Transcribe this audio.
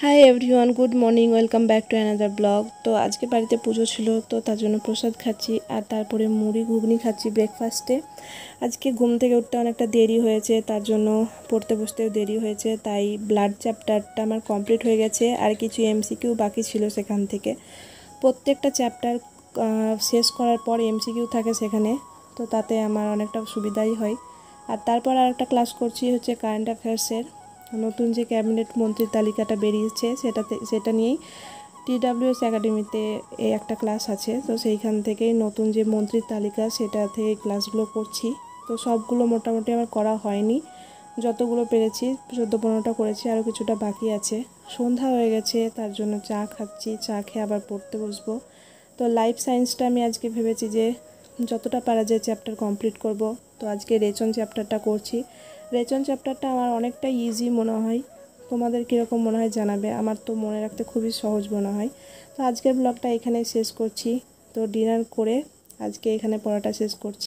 Hi everyone, good morning, welcome back to another blog. তো আজকে বাড়িতে পুজো ছিল, তো তার জন্য প্রসাদ খাচ্ছি আর তারপরে মুড়ি ঘুগনি খাচ্ছি ব্রেকফাস্টে। আজকে ঘুম থেকে উঠতে অনেকটা দেরি হয়েছে, তার জন্য পড়তে বসতেও দেরি হয়েছে, তাই ব্লাড চ্যাপ্টারটা আমার কমপ্লিট হয়ে গেছে আর কিছু এমসিকিউ বাকি ছিল। সেখান থেকে প্রত্যেকটা চ্যাপ্টার শেষ করার পর এমসিকিউ থাকে সেখানে, তো তাতে আমার অনেকটা সুবিধাই হয়। আর তারপর আর একটা ক্লাস করছি হচ্ছে কারেন্ট অ্যাফেয়ার্সের। নতুন যে ক্যাবিনেট মন্ত্রীর তালিকাটা বেরিয়েছে সেটা নিয়েই TWS একাডেমিতে এই একটা ক্লাস আছে, তো সেইখান থেকেই নতুন যে মন্ত্রীর তালিকা সেটা থেকে ক্লাসগুলো করছি। তো সবগুলো মোটামুটি আমার করা হয়নি, যতগুলো পেরেছি 14-15টা করেছি, আরও কিছুটা বাকি আছে। সন্ধ্যা হয়ে গেছে, তার জন্য চা খাচ্ছি, চা খেয়ে আবার পড়তে বসবো। তো লাইফ সায়েন্সটা আমি আজকে ভেবেছি যে যতটা পারা যায় চ্যাপ্টার কমপ্লিট করব। তো আজকে রেচন চ্যাপ্টারটা করছি। রেচন চ্যাপ্টারটা আমার অনেকটা ইজি মনে হয়, তোমাদের কীরকম মনে হয় জানাবে। আমার তো মনে রাখতে খুবই সহজ মনে হয়। তো আজকের ব্লগটা এখানেই শেষ করছি। তো ডিনার করে আজকে এখানে পড়াটা শেষ করছি।